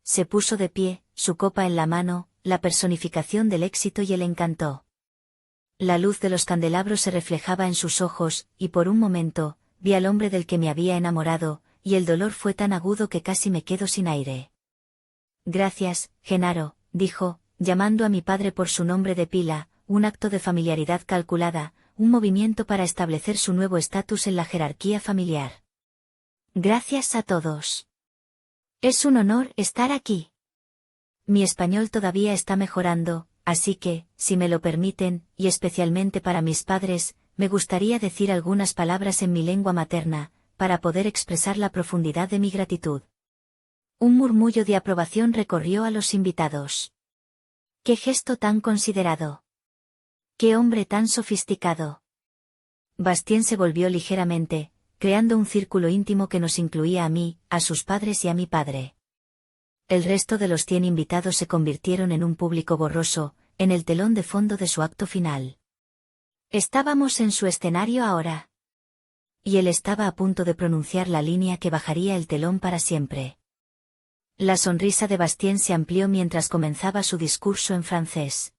Se puso de pie, su copa en la mano, la personificación del éxito y el encanto. La luz de los candelabros se reflejaba en sus ojos, y por un momento, vi al hombre del que me había enamorado, y el dolor fue tan agudo que casi me quedo sin aire. Gracias, Genaro, dijo, llamando a mi padre por su nombre de pila, un acto de familiaridad calculada, un movimiento para establecer su nuevo estatus en la jerarquía familiar. Gracias a todos. Es un honor estar aquí. Mi español todavía está mejorando, así que, si me lo permiten, y especialmente para mis padres, me gustaría decir algunas palabras en mi lengua materna, para poder expresar la profundidad de mi gratitud. Un murmullo de aprobación recorrió a los invitados. ¡Qué gesto tan considerado! ¡Qué hombre tan sofisticado! Bastien se volvió ligeramente, creando un círculo íntimo que nos incluía a mí, a sus padres y a mi padre. El resto de los 100 invitados se convirtieron en un público borroso, en el telón de fondo de su acto final. Estábamos en su escenario ahora. Y él estaba a punto de pronunciar la línea que bajaría el telón para siempre. La sonrisa de Bastien se amplió mientras comenzaba su discurso en francés.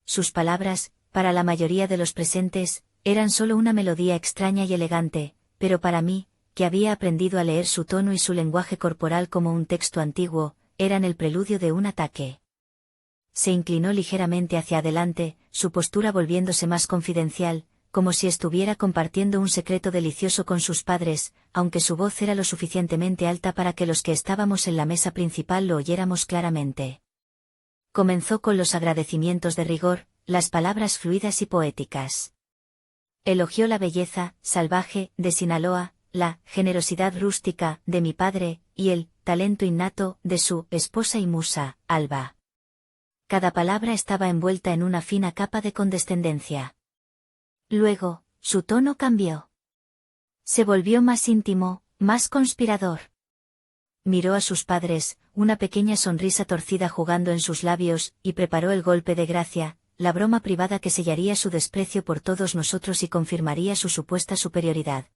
Sus palabras, para la mayoría de los presentes, eran solo una melodía extraña y elegante, pero para mí, que había aprendido a leer su tono y su lenguaje corporal como un texto antiguo, eran el preludio de un ataque. Se inclinó ligeramente hacia adelante, su postura volviéndose más confidencial, como si estuviera compartiendo un secreto delicioso con sus padres, aunque su voz era lo suficientemente alta para que los que estábamos en la mesa principal lo oyéramos claramente. Comenzó con los agradecimientos de rigor, las palabras fluidas y poéticas. Elogió la belleza salvaje de Sinaloa, la generosidad rústica de mi padre, y el talento innato de su esposa y musa, Alba. Cada palabra estaba envuelta en una fina capa de condescendencia. Luego, su tono cambió. Se volvió más íntimo, más conspirador. Miró a sus padres, una pequeña sonrisa torcida jugando en sus labios, y preparó el golpe de gracia, la broma privada que sellaría su desprecio por todos nosotros y confirmaría su supuesta superioridad.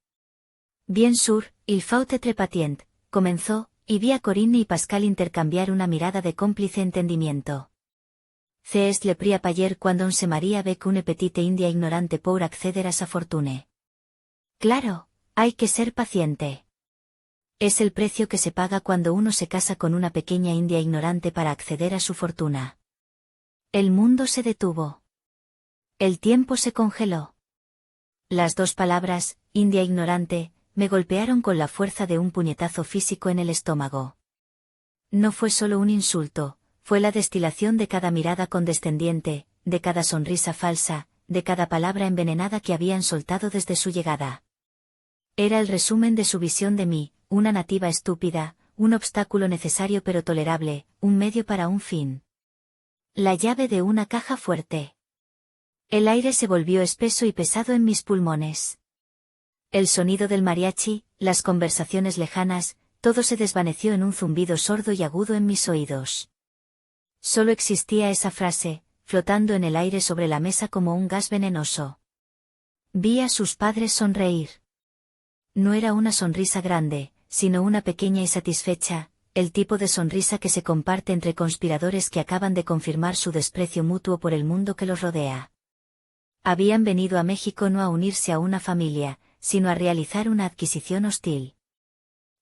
Bien sûr, il faut être patient, comenzó, y vi a Corinne y Pascal intercambiar una mirada de cómplice entendimiento. C'est le prix à payer quand on se marie avec une petite india ignorante pour acceder a sa fortune. Claro, hay que ser paciente. Es el precio que se paga cuando uno se casa con una pequeña india ignorante para acceder a su fortuna. El mundo se detuvo. El tiempo se congeló. Las dos palabras, india ignorante, me golpearon con la fuerza de un puñetazo físico en el estómago. No fue solo un insulto, fue la destilación de cada mirada condescendiente, de cada sonrisa falsa, de cada palabra envenenada que habían soltado desde su llegada. Era el resumen de su visión de mí, una nativa estúpida, un obstáculo necesario pero tolerable, un medio para un fin. La llave de una caja fuerte. El aire se volvió espeso y pesado en mis pulmones. El sonido del mariachi, las conversaciones lejanas, todo se desvaneció en un zumbido sordo y agudo en mis oídos. Solo existía esa frase, flotando en el aire sobre la mesa como un gas venenoso. Vi a sus padres sonreír. No era una sonrisa grande, sino una pequeña y satisfecha, el tipo de sonrisa que se comparte entre conspiradores que acaban de confirmar su desprecio mutuo por el mundo que los rodea. Habían venido a México no a unirse a una familia, sino a realizar una adquisición hostil.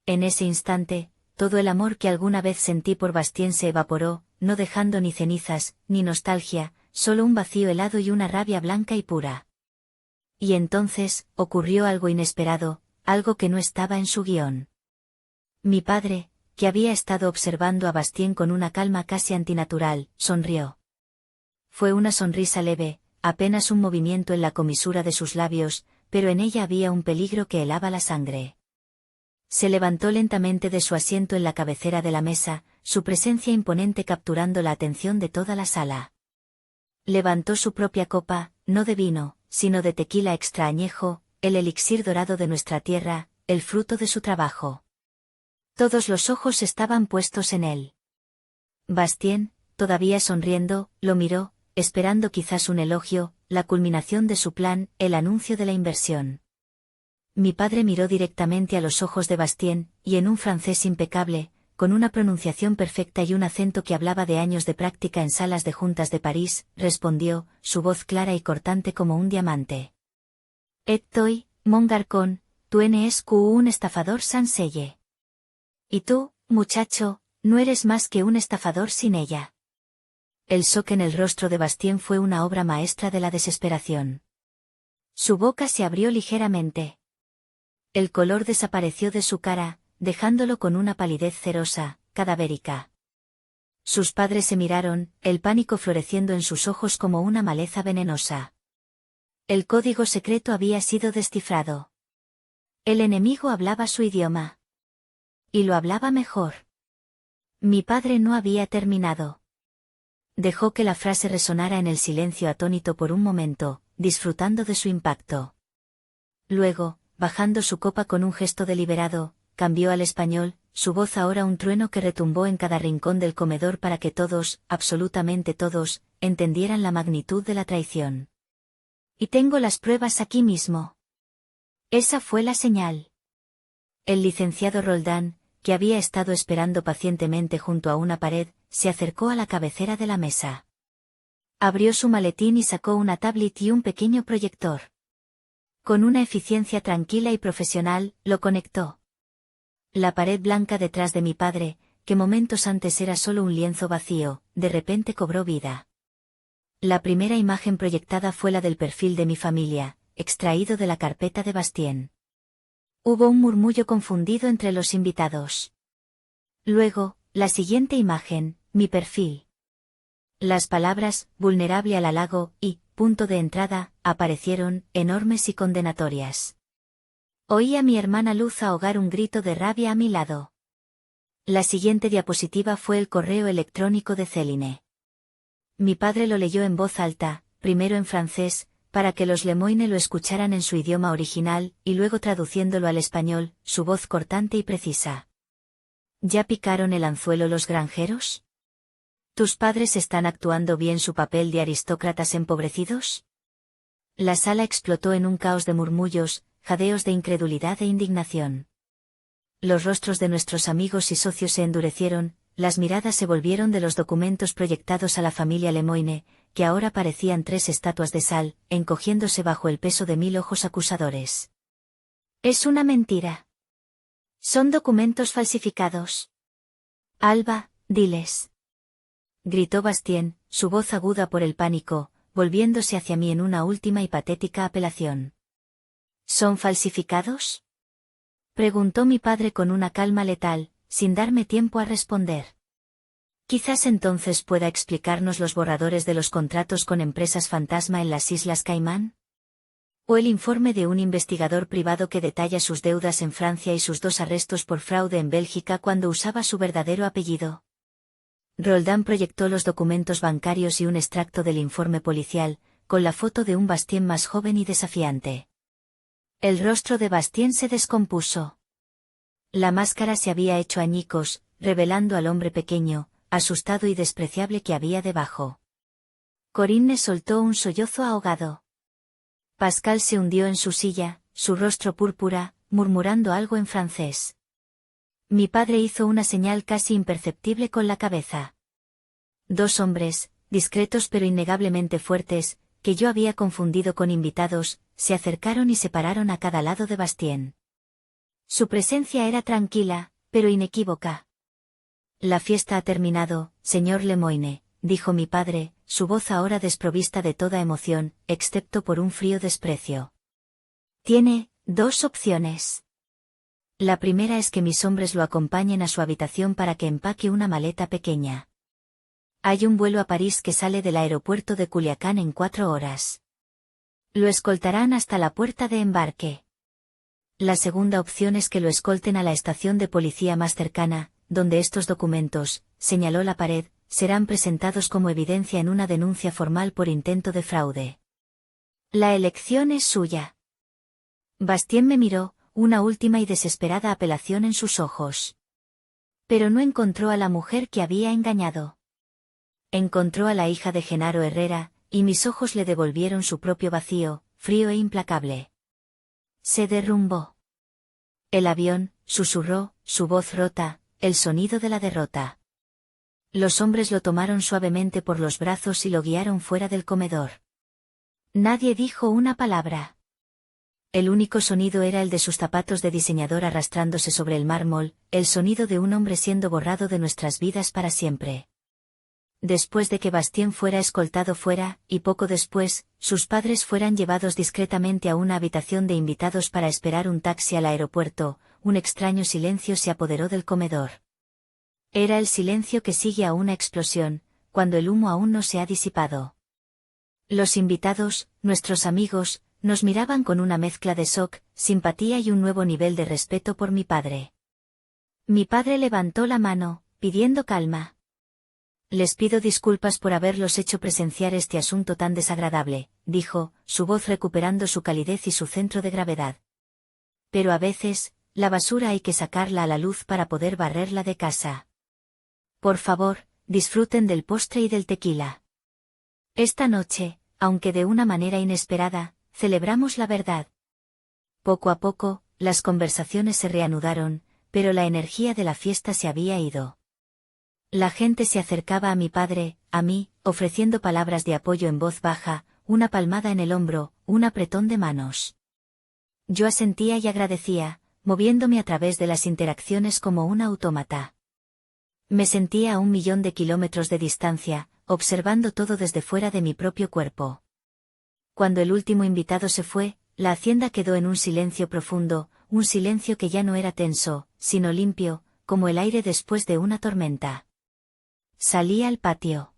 En ese instante, todo el amor que alguna vez sentí por Bastien se evaporó, no dejando ni cenizas, ni nostalgia, solo un vacío helado y una rabia blanca y pura. Y entonces, ocurrió algo inesperado, algo que no estaba en su guión. Mi padre, que había estado observando a Bastien con una calma casi antinatural, sonrió. Fue una sonrisa leve, apenas un movimiento en la comisura de sus labios, pero en ella había un peligro que helaba la sangre. Se levantó lentamente de su asiento en la cabecera de la mesa, su presencia imponente capturando la atención de toda la sala. Levantó su propia copa, no de vino, sino de tequila extra añejo, el elixir dorado de nuestra tierra, el fruto de su trabajo. Todos los ojos estaban puestos en él. Bastien, todavía sonriendo, lo miró, esperando quizás un elogio, la culminación de su plan, el anuncio de la inversión. Mi padre miró directamente a los ojos de Bastien, y en un francés impecable, con una pronunciación perfecta y un acento que hablaba de años de práctica en salas de juntas de París, respondió, su voz clara y cortante como un diamante. Et toi, mon garçon, tu n'es qu'un estafador sans elle. Y tú, muchacho, no eres más que un estafador sin ella. El shock en el rostro de Bastien fue una obra maestra de la desesperación. Su boca se abrió ligeramente. El color desapareció de su cara, dejándolo con una palidez cerosa, cadavérica. Sus padres se miraron, el pánico floreciendo en sus ojos como una maleza venenosa. El código secreto había sido descifrado. El enemigo hablaba su idioma. Y lo hablaba mejor. Mi padre no había terminado. Dejó que la frase resonara en el silencio atónito por un momento, disfrutando de su impacto. Luego, bajando su copa con un gesto deliberado, cambió al español, su voz ahora un trueno que retumbó en cada rincón del comedor para que todos, absolutamente todos, entendieran la magnitud de la traición. Y tengo las pruebas aquí mismo. Esa fue la señal. El licenciado Roldán, que había estado esperando pacientemente junto a una pared, se acercó a la cabecera de la mesa. Abrió su maletín y sacó una tablet y un pequeño proyector. Con una eficiencia tranquila y profesional, lo conectó. La pared blanca detrás de mi padre, que momentos antes era solo un lienzo vacío, de repente cobró vida. La primera imagen proyectada fue la del perfil de mi familia, extraído de la carpeta de Bastien. Hubo un murmullo confundido entre los invitados. Luego, la siguiente imagen, mi perfil. Las palabras, vulnerable al halago, y, punto de entrada, aparecieron, enormes y condenatorias. Oí a mi hermana Luz ahogar un grito de rabia a mi lado. La siguiente diapositiva fue el correo electrónico de Céline. Mi padre lo leyó en voz alta, primero en francés, para que los Lemoine lo escucharan en su idioma original, y luego traduciéndolo al español, su voz cortante y precisa. ¿Ya picaron el anzuelo los granjeros? ¿Tus padres están actuando bien su papel de aristócratas empobrecidos? La sala explotó en un caos de murmullos, jadeos de incredulidad e indignación. Los rostros de nuestros amigos y socios se endurecieron, las miradas se volvieron de los documentos proyectados a la familia Lemoine, que ahora parecían 3 estatuas de sal, encogiéndose bajo el peso de 1000 ojos acusadores. Es una mentira. Son documentos falsificados. Alba, diles. Gritó Bastien, su voz aguda por el pánico, volviéndose hacia mí en una última y patética apelación. ¿Son falsificados? Preguntó mi padre con una calma letal, sin darme tiempo a responder. Quizás entonces pueda explicarnos los borradores de los contratos con empresas fantasma en las Islas Caimán. O el informe de un investigador privado que detalla sus deudas en Francia y sus 2 arrestos por fraude en Bélgica cuando usaba su verdadero apellido. Roldán proyectó los documentos bancarios y un extracto del informe policial, con la foto de un Bastien más joven y desafiante. El rostro de Bastien se descompuso. La máscara se había hecho añicos, revelando al hombre pequeño, asustado y despreciable que había debajo. Corinne soltó un sollozo ahogado. Pascal se hundió en su silla, su rostro púrpura, murmurando algo en francés. Mi padre hizo una señal casi imperceptible con la cabeza. 2 hombres, discretos pero innegablemente fuertes, que yo había confundido con invitados, se acercaron y se pararon a cada lado de Bastien. Su presencia era tranquila, pero inequívoca. La fiesta ha terminado, señor Lemoine, dijo mi padre, su voz ahora desprovista de toda emoción, excepto por un frío desprecio. Tiene 2 opciones. La primera es que mis hombres lo acompañen a su habitación para que empaque una maleta pequeña. Hay un vuelo a París que sale del aeropuerto de Culiacán en 4 horas. Lo escoltarán hasta la puerta de embarque. La segunda opción es que lo escolten a la estación de policía más cercana, donde estos documentos, señaló la pared, serán presentados como evidencia en una denuncia formal por intento de fraude. La elección es suya. Bastien me miró, una última y desesperada apelación en sus ojos. Pero no encontró a la mujer que había engañado. Encontró a la hija de Genaro Herrera, y mis ojos le devolvieron su propio vacío, frío e implacable. Se derrumbó. El avión, susurró, su voz rota, el sonido de la derrota. Los hombres lo tomaron suavemente por los brazos y lo guiaron fuera del comedor. Nadie dijo una palabra. El único sonido era el de sus zapatos de diseñador arrastrándose sobre el mármol, el sonido de un hombre siendo borrado de nuestras vidas para siempre. Después de que Bastien fuera escoltado fuera, y poco después, sus padres fueran llevados discretamente a una habitación de invitados para esperar un taxi al aeropuerto, un extraño silencio se apoderó del comedor. Era el silencio que sigue a una explosión, cuando el humo aún no se ha disipado. Los invitados, nuestros amigos, nos miraban con una mezcla de shock, simpatía y un nuevo nivel de respeto por mi padre. Mi padre levantó la mano, pidiendo calma. Les pido disculpas por haberlos hecho presenciar este asunto tan desagradable, dijo, su voz recuperando su calidez y su centro de gravedad. Pero a veces, la basura hay que sacarla a la luz para poder barrerla de casa. Por favor, disfruten del postre y del tequila. Esta noche, aunque de una manera inesperada, celebramos la verdad. Poco a poco, las conversaciones se reanudaron, pero la energía de la fiesta se había ido. La gente se acercaba a mi padre, a mí, ofreciendo palabras de apoyo en voz baja, una palmada en el hombro, un apretón de manos. Yo asentía y agradecía, moviéndome a través de las interacciones como un autómata. Me sentía a 1.000.000 de kilómetros de distancia, observando todo desde fuera de mi propio cuerpo. Cuando el último invitado se fue, la hacienda quedó en un silencio profundo, un silencio que ya no era tenso, sino limpio, como el aire después de una tormenta. Salí al patio.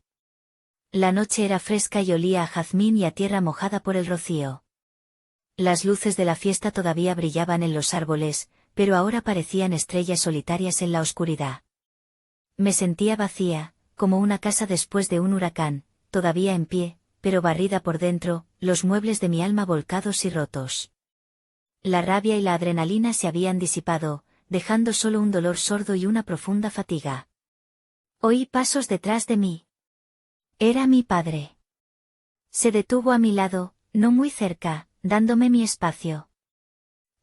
La noche era fresca y olía a jazmín y a tierra mojada por el rocío. Las luces de la fiesta todavía brillaban en los árboles, pero ahora parecían estrellas solitarias en la oscuridad. Me sentía vacía, como una casa después de un huracán, todavía en pie, pero barrida por dentro, los muebles de mi alma volcados y rotos. La rabia y la adrenalina se habían disipado, dejando solo un dolor sordo y una profunda fatiga. Oí pasos detrás de mí. Era mi padre. Se detuvo a mi lado, no muy cerca, dándome mi espacio.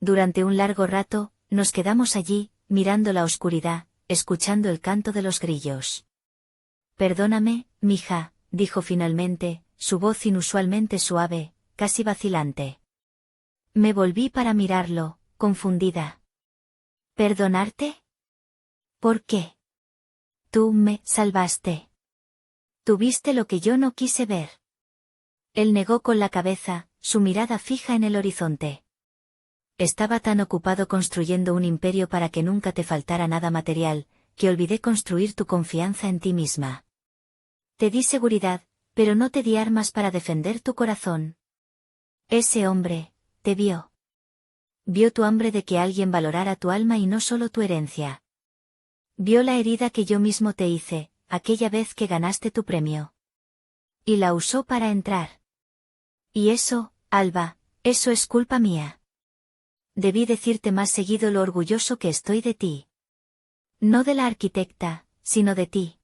Durante un largo rato, nos quedamos allí, mirando la oscuridad, escuchando el canto de los grillos. Perdóname, mija, dijo finalmente, su voz inusualmente suave, casi vacilante. Me volví para mirarlo, confundida. ¿Perdonarte? ¿Por qué? Tú me salvaste. Tuviste lo que yo no quise ver. Él negó con la cabeza, su mirada fija en el horizonte. Estaba tan ocupado construyendo un imperio para que nunca te faltara nada material, que olvidé construir tu confianza en ti misma. Te di seguridad, pero no te di armas para defender tu corazón. Ese hombre, te vio. Vio tu hambre de que alguien valorara tu alma y no solo tu herencia. Vio la herida que yo mismo te hice, aquella vez que ganaste tu premio. Y la usó para entrar. Y eso, Alba, eso es culpa mía. Debí decirte más seguido lo orgulloso que estoy de ti. No de la arquitecta, sino de ti.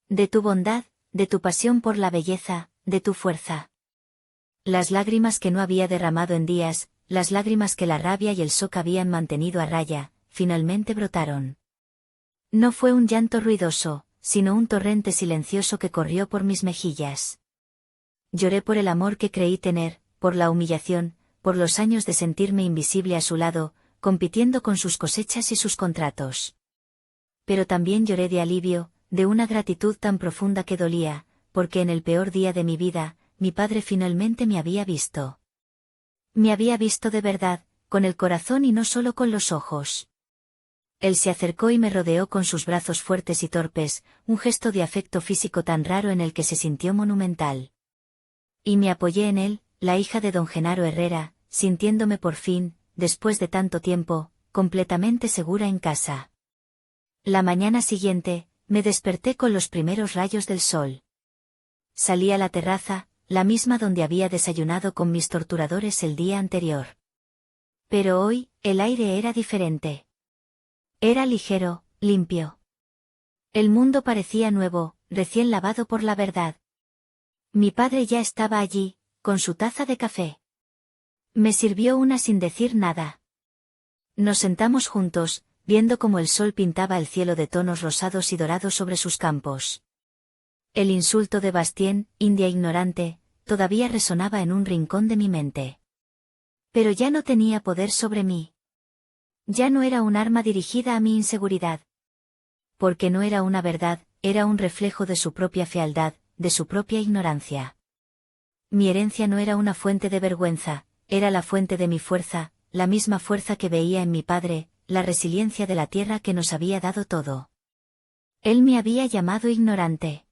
De tu bondad, de tu pasión por la belleza, de tu fuerza. Las lágrimas que no había derramado en días, las lágrimas que la rabia y el shock habían mantenido a raya, finalmente brotaron. No fue un llanto ruidoso, sino un torrente silencioso que corrió por mis mejillas. Lloré por el amor que creí tener, por la humillación, por los años de sentirme invisible a su lado, compitiendo con sus cosechas y sus contratos. Pero también lloré de alivio, de una gratitud tan profunda que dolía, porque en el peor día de mi vida, mi padre finalmente me había visto. Me había visto de verdad, con el corazón y no solo con los ojos. Él se acercó y me rodeó con sus brazos fuertes y torpes, un gesto de afecto físico tan raro en el que se sintió monumental. Y me apoyé en él, la hija de don Genaro Herrera, sintiéndome por fin, después de tanto tiempo, completamente segura en casa. La mañana siguiente, me desperté con los primeros rayos del sol. Salí a la terraza, la misma donde había desayunado con mis torturadores el día anterior. Pero hoy, el aire era diferente. Era ligero, limpio. El mundo parecía nuevo, recién lavado por la verdad. Mi padre ya estaba allí, con su taza de café. Me sirvió una sin decir nada. Nos sentamos juntos, viendo cómo el sol pintaba el cielo de tonos rosados y dorados sobre sus campos. El insulto de Bastien, India ignorante, todavía resonaba en un rincón de mi mente. Pero ya no tenía poder sobre mí. Ya no era un arma dirigida a mi inseguridad. Porque no era una verdad, era un reflejo de su propia fealdad, de su propia ignorancia. Mi herencia no era una fuente de vergüenza, era la fuente de mi fuerza, la misma fuerza que veía en mi padre, la resiliencia de la tierra que nos había dado todo. Él me había llamado ignorante.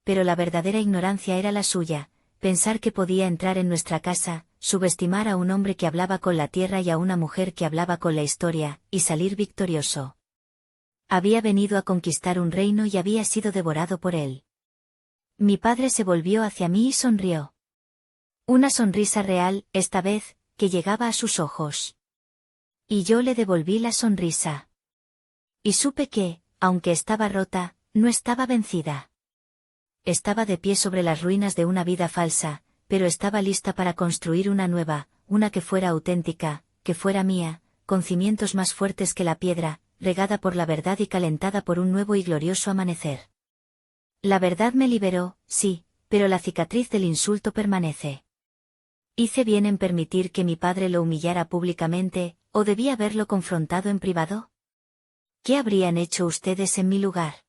Pero la verdadera ignorancia era la suya, pensar que podía entrar en nuestra casa, subestimar a un hombre que hablaba con la tierra y a una mujer que hablaba con la historia, y salir victorioso. Había venido a conquistar un reino y había sido devorado por él. Mi padre se volvió hacia mí y sonrió. Una sonrisa real, esta vez, que llegaba a sus ojos. Y yo le devolví la sonrisa. Y supe que, aunque estaba rota, no estaba vencida. Estaba de pie sobre las ruinas de una vida falsa, pero estaba lista para construir una nueva, una que fuera auténtica, que fuera mía, con cimientos más fuertes que la piedra, regada por la verdad y calentada por un nuevo y glorioso amanecer. La verdad me liberó, sí, pero la cicatriz del insulto permanece. ¿Hice bien en permitir que mi padre lo humillara públicamente, o debía haberlo confrontado en privado? ¿Qué habrían hecho ustedes en mi lugar?